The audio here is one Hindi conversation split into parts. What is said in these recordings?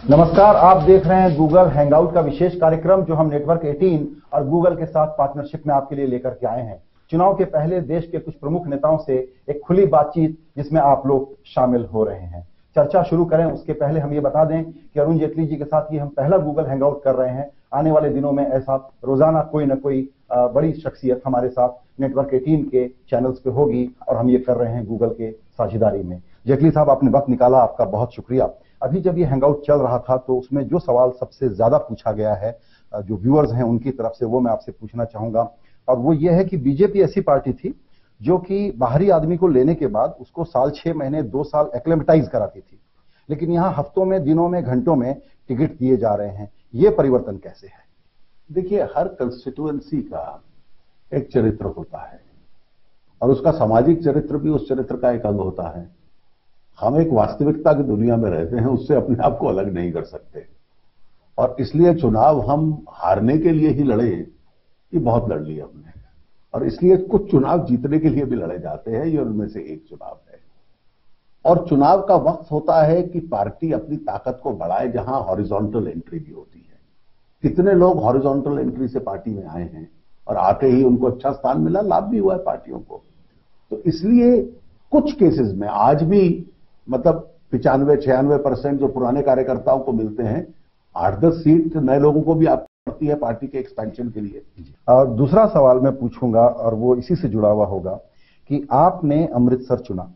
नमस्कार, आप देख रहे हैं गूगल हैंगआउट का विशेष कार्यक्रम जो हम नेटवर्क 18 और गूगल के साथ पार्टनरशिप में आपके लिए लेकर के आए हैं। चुनाव के पहले देश के कुछ प्रमुख नेताओं से एक खुली बातचीत जिसमें आप लोग शामिल हो रहे हैं। चर्चा शुरू करें उसके पहले हम ये बता दें कि अरुण जेटली जी के साथ ये हम पहला गूगल हैंगआउट कर रहे हैं। आने वाले दिनों में ऐसा रोजाना कोई ना कोई बड़ी शख्सियत हमारे साथ नेटवर्क 18 के चैनल्स पे होगी और हम ये कर रहे हैं गूगल के साझेदारी में। जेटली साहब, आपने वक्त निकाला, आपका बहुत शुक्रिया। अभी जब ये हैंगआउट चल रहा था तो उसमें जो सवाल सबसे ज्यादा पूछा गया है जो व्यूअर्स हैं उनकी तरफ से, वो मैं आपसे पूछना चाहूंगा, और वो ये है कि बीजेपी ऐसी पार्टी थी जो कि बाहरी आदमी को लेने के बाद उसको साल 6 महीने 2 साल एक्लेमेटाइज कराती थी, लेकिन यहाँ हफ्तों में, दिनों में, घंटों में टिकट दिए जा रहे हैं। ये परिवर्तन कैसे है? देखिए, हर कंस्टिट्यूएंसी का एक चरित्र होता है और उसका सामाजिक चरित्र भी उस चरित्र का एक अंग होता है। हम एक वास्तविकता की दुनिया में रहते हैं, उससे अपने आप को अलग नहीं कर सकते और इसलिए चुनाव हम हारने के लिए ही लड़े कि बहुत लड़ लिया हमने, और इसलिए कुछ चुनाव जीतने के लिए भी लड़े जाते हैं। ये उनमें से एक चुनाव है और चुनाव का वक्त होता है कि पार्टी अपनी ताकत को बढ़ाए जहां हॉरिजॉन्टल एंट्री भी होती है। कितने लोग हॉरिजॉन्टल एंट्री से पार्टी में आए हैं और आते ही उनको अच्छा स्थान मिला, लाभ भी हुआ है पार्टियों को। तो इसलिए कुछ केसेस में आज भी मतलब 95-96% जो पुराने कार्यकर्ताओं को मिलते हैं, 8-10 सीट नए लोगों को भी आपको पड़ती है पार्टी के एक्सपेंशन के लिए। और दूसरा सवाल मैं पूछूंगा और वो इसी से जुड़ा हुआ होगा कि आपने अमृतसर चुना,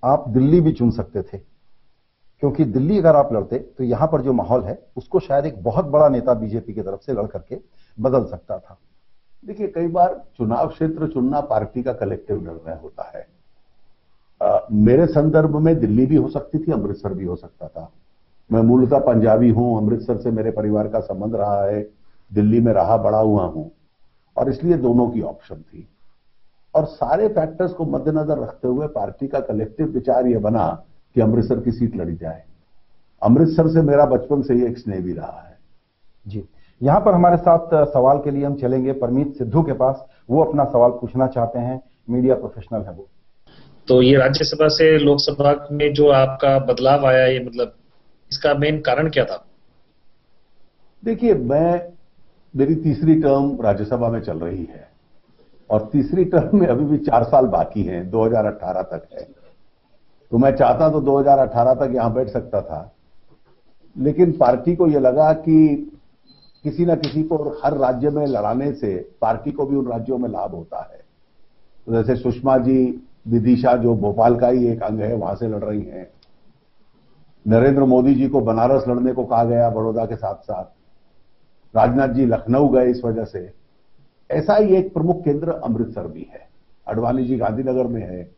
आप दिल्ली भी चुन सकते थे, क्योंकि दिल्ली अगर आप लड़ते तो यहां पर जो माहौल है उसको शायद एक बहुत बड़ा नेता बीजेपी की तरफ से लड़ करके बदल सकता था। देखिए, कई बार चुनाव क्षेत्र चुनना पार्टी का कलेक्टिव निर्णय होता है। मेरे संदर्भ में दिल्ली भी हो सकती थी, अमृतसर भी हो सकता था। मैं मूलतः पंजाबी हूं, अमृतसर से मेरे परिवार का संबंध रहा है, दिल्ली में रहा बड़ा हुआ हूं और इसलिए दोनों की ऑप्शन थी। और सारे फैक्टर्स को मद्देनजर रखते हुए पार्टी का कलेक्टिव विचार यह बना कि अमृतसर की सीट लड़ी जाए। अमृतसर से मेरा बचपन से ही एक स्नेह भी रहा है। जी, यहां पर हमारे साथ सवाल के लिए हम चलेंगे परमीत सिद्धू के पास। वो अपना सवाल पूछना चाहते हैं, मीडिया प्रोफेशनल है वो। तो ये राज्यसभा से लोकसभा में जो आपका बदलाव आया, ये मतलब इसका मेन कारण क्या था? देखिए, मेरी तीसरी टर्म राज्यसभा में चल रही है और तीसरी टर्म में अभी भी 4 साल बाकी हैं, 2018 तक है। तो मैं चाहता तो 2018 तक यहां बैठ सकता था, लेकिन पार्टी को यह लगा कि किसी ना किसी को हर राज्य में लड़ाने से पार्टी को भी उन राज्यों में लाभ होता है। तो जैसे सुषमा जी विदिशा, जो भोपाल का ही एक अंग है, वहां से लड़ रही हैं। नरेंद्र मोदी जी को बनारस लड़ने को कहा गया बड़ौदा के साथ साथ। राजनाथ जी लखनऊ गए इस वजह से। ऐसा ही एक प्रमुख केंद्र अमृतसर भी है। अडवाणी जी गांधीनगर में है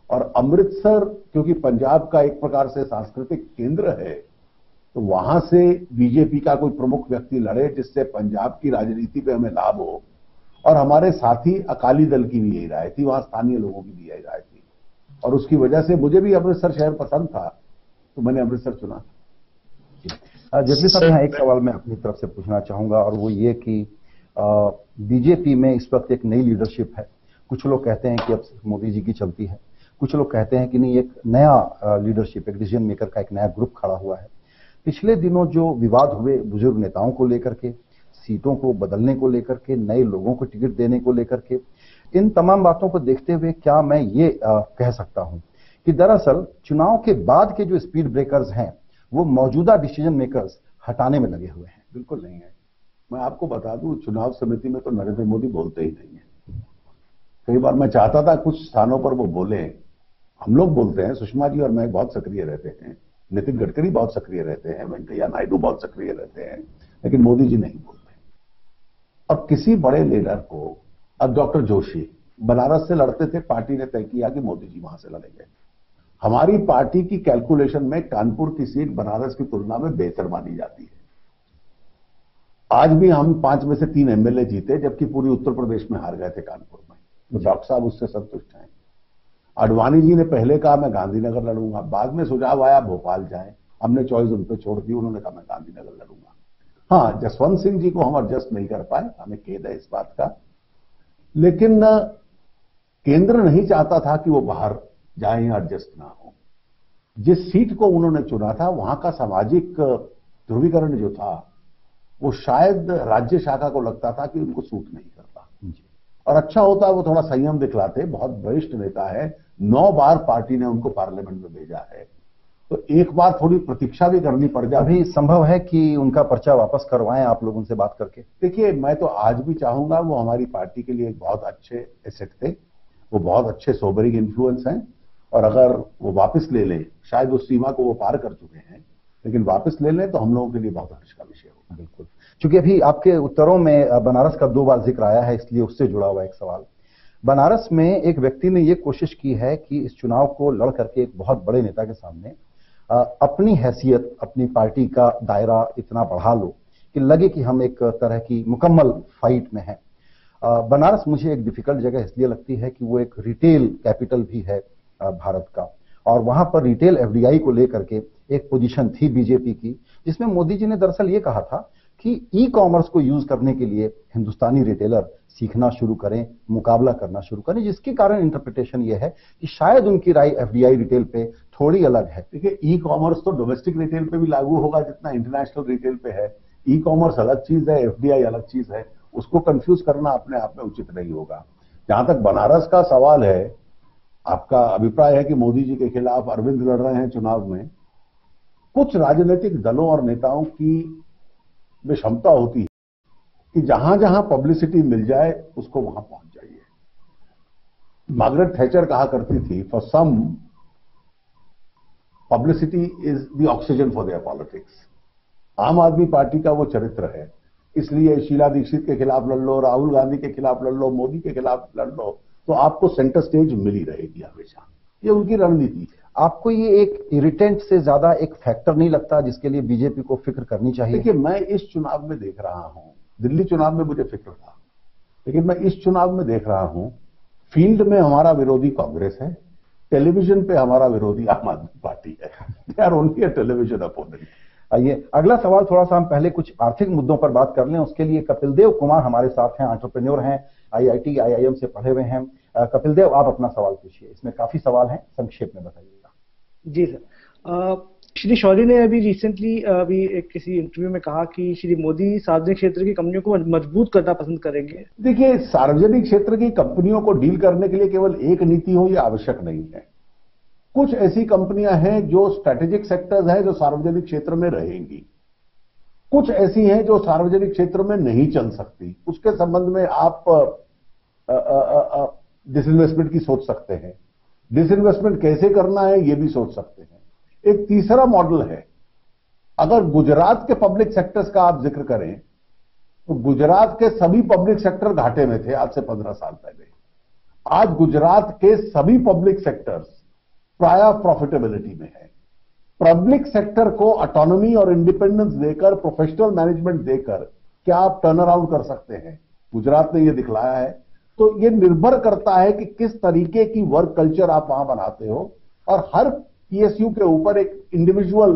और अमृतसर क्योंकि पंजाब का एक प्रकार से सांस्कृतिक केंद्र है, तो वहां से बीजेपी का कोई प्रमुख व्यक्ति लड़े जिससे पंजाब की राजनीति पे हमें लाभ हो। और हमारे साथी अकाली दल की भी यही राय थी, वहां स्थानीय लोगों की भी यही राय थी और उसकी वजह से मुझे भी अमृतसर शहर पसंद था, तो मैंने अमृतसर चुना। जेटली साहब, यहाँ एक सवाल मैं अपनी तरफ से पूछना चाहूंगा और वो ये कि बीजेपी में इस वक्त एक नई लीडरशिप है। कुछ लोग कहते हैं कि अब मोदी जी की चलती है, कुछ लोग कहते हैं कि नहीं, एक नया लीडरशिप, एक डिसीजन मेकर का एक नया ग्रुप खड़ा हुआ है। पिछले दिनों जो विवाद हुए बुजुर्ग नेताओं को लेकर के, सीटों को बदलने को लेकर के, नए लोगों को टिकट देने को लेकर के, इन तमाम बातों को देखते हुए क्या मैं ये कह सकता हूं कि दरअसल चुनाव के बाद के जो स्पीड ब्रेकर्स हैं वो मौजूदा डिसीजन मेकर्स हटाने में लगे हुए हैं? बिल्कुल नहीं है। मैं आपको बता दूं, चुनाव समिति में तो नरेंद्र मोदी बोलते ही नहीं है। कई बार मैं चाहता था कुछ स्थानों पर वो बोले। हम लोग बोलते हैं, सुषमा जी और मैं बहुत सक्रिय रहते हैं, नितिन गडकरी बहुत सक्रिय रहते हैं, वेंकैया नायडू बहुत सक्रिय रहते हैं, लेकिन मोदी जी नहीं बोलते। और किसी बड़े लीडर को, अब डॉक्टर जोशी बनारस से लड़ते थे, पार्टी ने तय किया कि मोदी जी वहां से लड़ेंगे। हमारी पार्टी की कैलकुलेशन में कानपुर की सीट बनारस की तुलना में बेहतर मानी जाती है। आज भी हम 5 में से 3 एमएलए जीते, जबकि पूरी उत्तर प्रदेश में हार गए थे कानपुर में। तो डॉक्टर साहब उससे संतुष्ट हैं। अडवाणी जी ने पहले कहा मैं गांधीनगर लड़ूंगा, बाद में सुझाव आया भोपाल जाएं, हमने चॉइस उन पर छोड़ दी, उन्होंने कहा मैं गांधीनगर लड़ूंगा। हाँ, जसवंत सिंह जी को हम एडजस्ट नहीं कर पाए, हमें खेद है इस बात का, लेकिन केंद्र नहीं चाहता था कि वो बाहर जाए या एडजस्ट ना हो। जिस सीट को उन्होंने चुना था वहां का सामाजिक ध्रुवीकरण जो था वो शायद राज्य शाखा को लगता था कि उनको सूट नहीं करता, और अच्छा होता वो थोड़ा संयम दिखलाते। बहुत वरिष्ठ नेता है, 9 बार पार्टी ने उनको पार्लियामेंट में भेजा है, तो एक बार थोड़ी प्रतीक्षा भी करनी पड़ जाए। अभी संभव है कि उनका पर्चा वापस करवाएं आप लोग उनसे बात करके? देखिए, मैं तो आज भी चाहूंगा, वो हमारी पार्टी के लिए एक बहुत अच्छे एसेट थे, वो बहुत अच्छे सोबरिंग इन्फ्लुएंस हैं, और अगर वो वापस ले लें, शायद उस सीमा को वो पार कर चुके हैं, लेकिन वापस ले लें तो हम लोगों के लिए बहुत हर्ष का विषय होगा। बिल्कुल, क्योंकि अभी आपके उत्तरों में बनारस का 2 बार जिक्र आया है, इसलिए उससे जुड़ा हुआ एक सवाल। बनारस में एक व्यक्ति ने ये कोशिश की है कि इस चुनाव को लड़ करके एक बहुत बड़े नेता के सामने अपनी हैसियत, अपनी पार्टी का दायरा इतना बढ़ा लो कि लगे कि हम एक तरह की मुकम्मल फाइट में हैं। बनारस मुझे एक डिफिकल्ट जगह इसलिए लगती है कि वो एक रिटेल कैपिटल भी है भारत का, और वहां पर रिटेल एफडीआई को लेकर के एक पोजीशन थी बीजेपी की, जिसमें मोदी जी ने दरअसल ये कहा था कि ई कॉमर्स को यूज करने के लिए हिंदुस्तानी रिटेलर सीखना शुरू करें, मुकाबला करना शुरू करें, जिसके कारण इंटरप्रिटेशन ये है कि शायद उनकी राय एफडीआई रिटेल पे थोड़ी अलग है। देखिए, ई कॉमर्स तो डोमेस्टिक रिटेल पे भी लागू होगा जितना इंटरनेशनल रिटेल पे है। ई कॉमर्स अलग चीज है, एफडीआई अलग चीज है, उसको कंफ्यूज करना अपने आप में उचित नहीं होगा। जहां तक बनारस का सवाल है, आपका अभिप्राय है कि मोदी जी के खिलाफ अरविंद लड़ रहे हैं चुनाव में। कुछ राजनीतिक दलों और नेताओं की में क्षमता होती है कि जहां जहां पब्लिसिटी मिल जाए उसको वहां पहुंच जाइए। मार्गरेट थैचर कहा करती थी, for some publicity is the oxygen for their politics. Aam Aadmi party का वो चरित्र है, इसलिए शीला दीक्षित के खिलाफ लड़ लो, राहुल गांधी के खिलाफ लड़ लो, मोदी के खिलाफ लड़ लो, तो आपको सेंटर स्टेज मिली रहेगी हमेशा। ये उनकी रणनीति है। आपको ये एक इरिटेंट से ज्यादा एक फैक्टर नहीं लगता जिसके लिए बीजेपी को फिक्र करनी चाहिए? देखिए, मैं इस चुनाव में देख रहा हूं, दिल्ली चुनाव में मुझे फिक्र था, लेकिन मैं इस चुनाव में देख रहा हूं, फील्ड में हमारा विरोधी कांग्रेस है, टेलीविजन पे हमारा विरोधी आम आदमी पार्टी है। They are only a television opponent. आइए अगला सवाल, थोड़ा सा हम पहले कुछ आर्थिक मुद्दों पर बात कर लें। उसके लिए कपिल देव कुमार हमारे साथ हैं, एंटरप्रेन्योर हैं, आईआईटी आईआईएम से पढ़े हुए हैं। कपिल देव, आप अपना सवाल पूछिए, इसमें काफी सवाल हैं, संक्षेप में बताइएगा। जी सर, श्री शौरी ने अभी रिसेंटली एक किसी इंटरव्यू में कहा कि श्री मोदी सार्वजनिक क्षेत्र की कंपनियों को मजबूत करना पसंद करेंगे। देखिए, सार्वजनिक क्षेत्र की कंपनियों को डील करने के लिए केवल एक नीति हो ये आवश्यक नहीं है। कुछ ऐसी कंपनियां हैं जो स्ट्रेटेजिक सेक्टर्स हैं जो सार्वजनिक क्षेत्र में रहेंगी, कुछ ऐसी हैं जो सार्वजनिक क्षेत्र में नहीं चल सकती। उसके संबंध में आप डिसइन्वेस्टमेंट की सोच सकते हैं, डिसइन्वेस्टमेंट कैसे करना है ये भी सोच सकते हैं। एक तीसरा मॉडल है, अगर गुजरात के पब्लिक सेक्टर्स का आप जिक्र करें तो गुजरात के सभी पब्लिक सेक्टर घाटे में थे आज से 15 साल पहले। आज गुजरात के सभी पब्लिक सेक्टर्स प्राय प्रॉफिटेबिलिटी में है। पब्लिक सेक्टर को ऑटोनॉमी और इंडिपेंडेंस देकर, प्रोफेशनल मैनेजमेंट देकर क्या आप टर्न अराउंड कर सकते हैं? गुजरात ने यह दिखलाया है। तो यह निर्भर करता है कि किस तरीके की वर्क कल्चर आप वहां बनाते हो, और हर पीएसयू के ऊपर एक इंडिविजुअल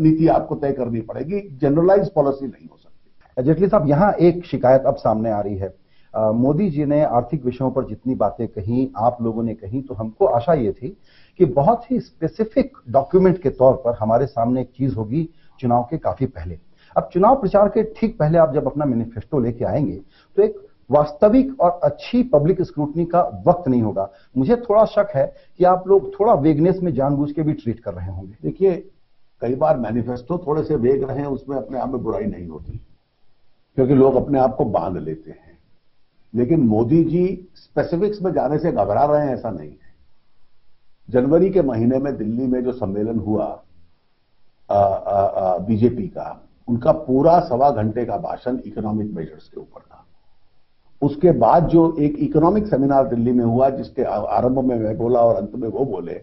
नीति आपको तय करनी पड़ेगी, जनरलाइज पॉलिसी नहीं हो सकती। जेटली साहब, यहां एक शिकायत अब सामने आ रही है। मोदी जी ने आर्थिक विषयों पर जितनी बातें कही, आप लोगों ने कही, तो हमको आशा ये थी कि बहुत ही स्पेसिफिक डॉक्यूमेंट के तौर पर हमारे सामने एक चीज होगी चुनाव के काफी पहले। अब चुनाव प्रचार के ठीक पहले आप जब अपना मैनिफेस्टो लेके आएंगे तो एक वास्तविक और अच्छी पब्लिक स्क्रूटनी का वक्त नहीं होगा। मुझे थोड़ा शक है कि आप लोग थोड़ा वेगनेस में जानबूझ के भी ट्रीट कर रहे होंगे। देखिए, कई बार मैनिफेस्टो थोड़े से वेग रहे हैं, उसमें अपने आप में बुराई नहीं होती, क्योंकि लोग अपने आप को बांध लेते हैं। लेकिन मोदी जी स्पेसिफिक्स में जाने से घबरा रहे हैं, ऐसा नहीं है। जनवरी के महीने में दिल्ली में जो सम्मेलन हुआ बीजेपी का, उनका पूरा 1.25 घंटे का भाषण इकोनॉमिक मेजर्स के ऊपर था। उसके बाद जो एक इकोनॉमिक सेमिनार दिल्ली में हुआ, जिसके आरंभ में मैं बोला और अंत में वो बोले,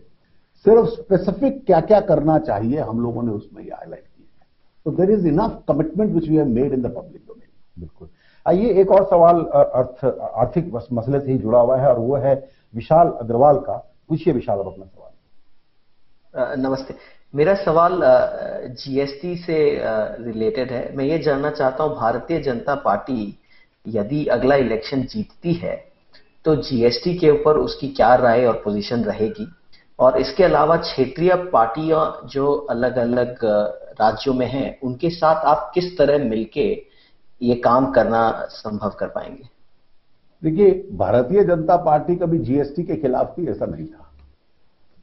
सिर्फ स्पेसिफिक क्या क्या करना चाहिए हम लोगों ने उसमें हाईलाइट किया है। तो there is enough commitment which we have made in the public domain. बिल्कुल। आइए एक और सवाल आर्थिक मसले से ही जुड़ा हुआ है, और वो है विशाल अग्रवाल का। पूछिए विशाल, अब अपना सवाल। नमस्ते, मेरा सवाल जीएसटी से रिलेटेड है। मैं ये जानना चाहता हूँ, भारतीय जनता पार्टी यदि अगला इलेक्शन जीतती है तो जीएसटी के ऊपर उसकी क्या राय और पोजीशन रहेगी, और इसके अलावा क्षेत्रीय पार्टियां जो अलग अलग राज्यों में हैं, उनके साथ आप किस तरह मिलके ये काम करना संभव कर पाएंगे? देखिए, भारतीय जनता पार्टी कभी जीएसटी के खिलाफ थी ऐसा नहीं था।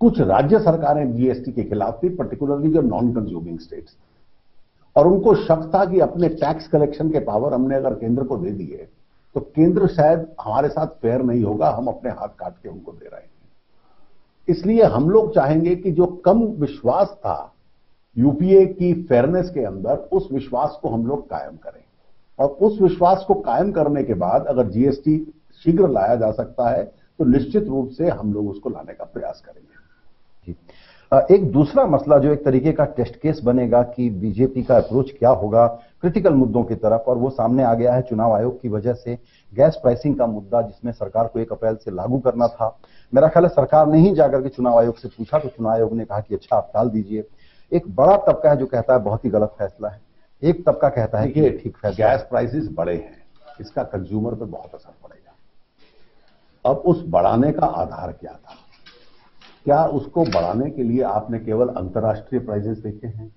कुछ राज्य सरकारें जीएसटी के खिलाफ थी, पर्टिकुलरली जो नॉन कंज्यूमिंग स्टेट्स, और उनको शक था कि अपने टैक्स कलेक्शन के पावर हमने अगर केंद्र को दे दिए तो केंद्र शायद हमारे साथ फेयर नहीं होगा, हम अपने हाथ काट के उनको दे रहे हैं। इसलिए हम लोग चाहेंगे कि जो कम विश्वास था यूपीए की फेयरनेस के अंदर, उस विश्वास को हम लोग कायम करें, और उस विश्वास को कायम करने के बाद अगर जीएसटी शीघ्र लाया जा सकता है तो निश्चित रूप से हम लोग उसको लाने का प्रयास करेंगे। एक दूसरा मसला जो एक तरीके का टेस्ट केस बनेगा कि बीजेपी का अप्रोच क्या होगा क्रिटिकल मुद्दों की तरफ, और वो सामने आ गया है चुनाव आयोग की वजह से गैस प्राइसिंग का मुद्दा, जिसमें सरकार को 1 अप्रैल से लागू करना था। मेरा ख्याल है सरकार ने ही जाकर के चुनाव आयोग से पूछा तो चुनाव आयोग ने कहा कि अच्छा आप टाल दीजिए। एक बड़ा तबका है जो कहता है बहुत ही गलत फैसला है, एक तबका कहता है कि ठीक फैसला। गैस प्राइसेस बढ़े हैं, इसका कंज्यूमर पे बहुत असर पड़ेगा। अब उस बढ़ाने का आधार क्या था? क्या उसको बढ़ाने के लिए आपने केवल अंतर्राष्ट्रीय प्राइसेस देखे हैं,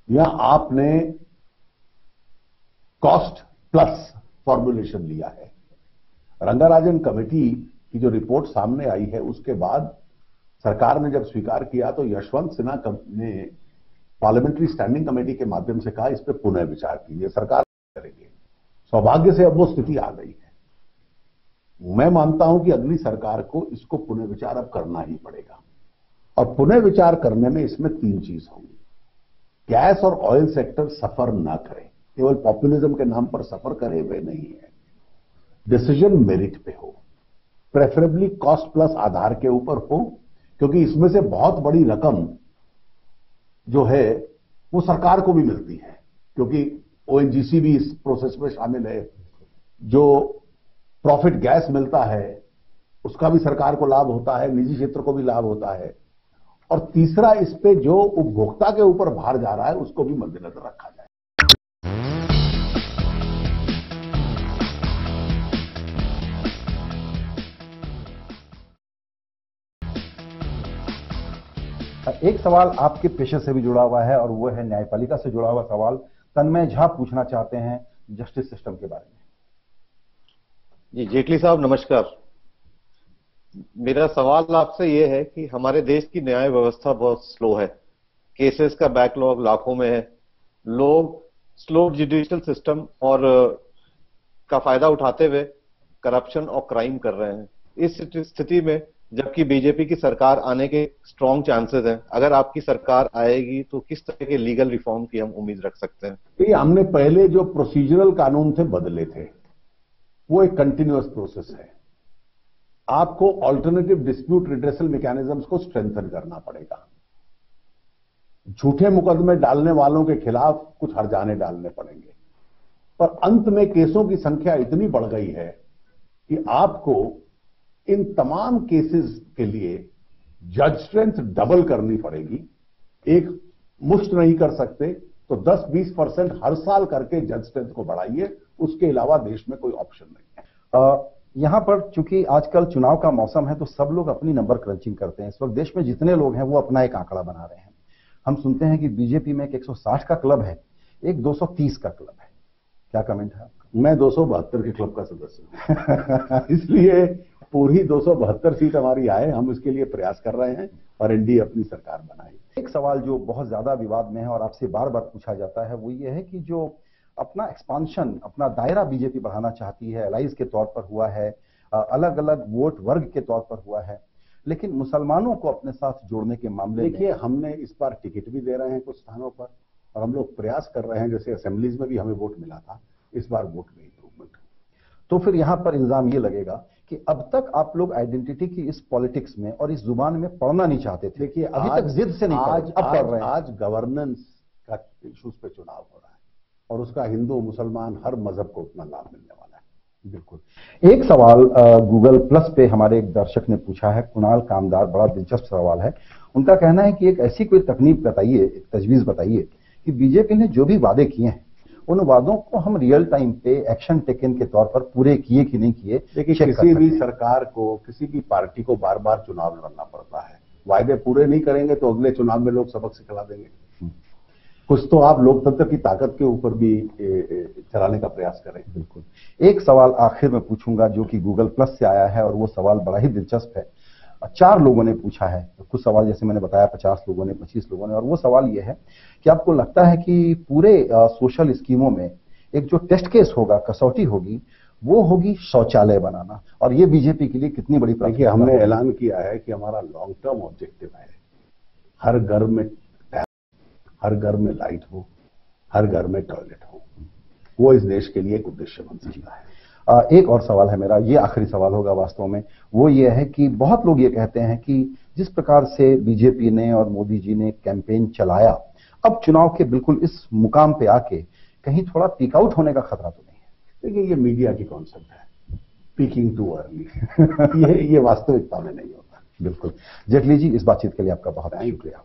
या आपने कॉस्ट प्लस फॉर्मुलेशन लिया है? रंगाराजन कमेटी की जो रिपोर्ट सामने आई है उसके बाद सरकार ने जब स्वीकार किया तो यशवंत सिन्हा ने पार्लियामेंट्री स्टैंडिंग कमेटी के माध्यम से कहा इस पर पुनः विचार कीजिए, सरकार करेंगे। सौभाग्य से अब वो स्थिति आ गई है। मैं मानता हूं कि अगली सरकार को इसको पुनः विचार अब करना ही पड़ेगा, और पुनः विचार करने में इसमें 3 चीज होंगी। गैस और ऑयल सेक्टर सफर ना करे, केवल पॉपुलिज्म के नाम पर सफर करे वे नहीं है। डिसीजन मेरिट पे हो, प्रेफरेबली कॉस्ट प्लस आधार के ऊपर हो, क्योंकि इसमें से बहुत बड़ी रकम जो है वो सरकार को भी मिलती है, क्योंकि ओएनजीसी भी इस प्रोसेस में शामिल है। जो प्रॉफिट गैस मिलता है उसका भी सरकार को लाभ होता है, निजी क्षेत्र को भी लाभ होता है। और तीसरा, इस पे जो उपभोक्ता के ऊपर भार जा रहा है उसको भी मद्देनजर रखा जाए। एक सवाल आपके पेशे से भी जुड़ा हुआ है और वो है न्यायपालिका से जुड़ा हुआ सवाल। तन्मय झा पूछना चाहते हैं जस्टिस सिस्टम के बारे में। जी जेटली साहब नमस्कार। मेरा सवाल आपसे ये है कि हमारे देश की न्याय व्यवस्था बहुत स्लो है, केसेस का बैकलॉग लाखों में है, लोग स्लो जुडिशियल सिस्टम और का फायदा उठाते हुए करप्शन और क्राइम कर रहे हैं। इस स्थिति में जबकि बीजेपी की सरकार आने के स्ट्रॉन्ग चांसेस हैं, अगर आपकी सरकार आएगी तो किस तरह के लीगल रिफॉर्म की हम उम्मीद रख सकते हैं? ये हमने पहले जो प्रोसीजरल कानून थे बदले थे, वो एक कंटिन्यूअस प्रोसेस है। आपको ऑल्टरनेटिव डिस्प्यूट रिड्रेसल मैकेनिज्म्स को स्ट्रेंथन करना पड़ेगा। झूठे मुकदमे डालने वालों के खिलाफ कुछ हर्जाने डालने पड़ेंगे, पर अंत में केसों की संख्या इतनी बढ़ गई है कि आपको इन तमाम केसेस के लिए जज स्ट्रेंथ डबल करनी पड़ेगी। एक मुश्त नहीं कर सकते, तो 10-20% हर साल करके जज स्ट्रेंथ को बढ़ाइए, उसके अलावा देश में कोई ऑप्शन नहीं है। यहां पर चूंकि आजकल चुनाव का मौसम है तो सब लोग अपनी नंबर क्रंचिंग करते हैं। इस वक्त देश में जितने लोग हैं वो अपना एक आंकड़ा बना रहे हैं। हम सुनते हैं कि बीजेपी में एक 160 का क्लब है, एक 230 का क्लब है। क्या कमेंट है आपका? मैं 272 के क्लब का सदस्य हूं इसलिए पूरी 272 सीट हमारी आए, हम इसके लिए प्रयास कर रहे हैं और एनडीए अपनी सरकार बनाए। एक सवाल जो बहुत ज्यादा विवाद में है और आपसे बार बार पूछा जाता है वो ये है कि जो अपना एक्सपांशन, अपना दायरा बीजेपी बढ़ाना चाहती है, एलाइज के तौर पर हुआ है, अलग अलग वोट वर्ग के तौर पर हुआ है, लेकिन मुसलमानों को अपने साथ जोड़ने के मामले में देखिए, हमने इस बार टिकट भी दे रहे हैं कुछ स्थानों पर, और हम लोग प्रयास कर रहे हैं, जैसे असेंबलीज में भी हमें वोट मिला था, इस बार वोट में इंप्रूवमेंट। तो फिर यहां पर इल्जाम ये लगेगा कि अब तक आप लोग आइडेंटिटी की इस पॉलिटिक्स में और इस जुबान में पढ़ना नहीं चाहते थे। देखिए, अभी तक जिद से नहीं आज अब पढ़ रहे हैं। आज गवर्नेंस का इश्यूज पे चुनाव हो रहा है और उसका हिंदू मुसलमान हर मजहब को उतना लाभ मिलने वाला है। बिल्कुल। एक सवाल गूगल प्लस पे हमारे एक दर्शक ने पूछा है, कुणाल कामदार, बड़ा दिलचस्प सवाल है। उनका कहना है कि एक ऐसी कोई तकनीक बताइए, एक तजवीज बताइए कि बीजेपी ने जो भी वादे किए हैं उन वादों को हम रियल टाइम पे एक्शन टेकन के तौर पर पूरे किए कि नहीं किए। देखिए, किसी भी सरकार को, किसी भी पार्टी को बार बार चुनाव लड़ना पड़ता है। वायदे पूरे नहीं करेंगे तो अगले चुनाव में लोग सबक सिखला देंगे। कुछ तो आप लोकतंत्र की ताकत के ऊपर भी चलाने का प्रयास करें। बिल्कुल। एक सवाल आखिर में पूछूंगा जो कि गूगल प्लस से आया है और वो सवाल बड़ा ही दिलचस्प है। 4 लोगों ने पूछा है, कुछ सवाल जैसे मैंने बताया 50 लोगों ने, 25 लोगों ने, और वो सवाल ये है कि आपको लगता है कि पूरे सोशल स्कीमों में एक जो टेस्ट केस होगा, कसौटी होगी, वो होगी शौचालय बनाना, और ये बीजेपी के लिए कितनी बड़ी देखिए, हमने ऐलान किया है कि हमारा लॉन्ग टर्म ऑब्जेक्टिव है हर घर में टैप, हर घर में लाइट हो, हर घर में टॉयलेट हो। वो इस देश के लिए एक उद्देश्य बन सकता है। एक और सवाल है मेरा, ये आखिरी सवाल होगा वास्तव में, वो ये है कि बहुत लोग ये कहते हैं कि जिस प्रकार से बीजेपी ने और मोदी जी ने कैंपेन चलाया, अब चुनाव के बिल्कुल इस मुकाम पे आके कहीं थोड़ा पीक आउट होने का खतरा तो नहीं है? देखिए, ये मीडिया की कॉन्सेप्ट है, पीकिंग टू अर्ली ये वास्तविकता में नहीं होता। बिल्कुल। जेटली जी, इस बातचीत के लिए आपका बहुत शुक्रिया।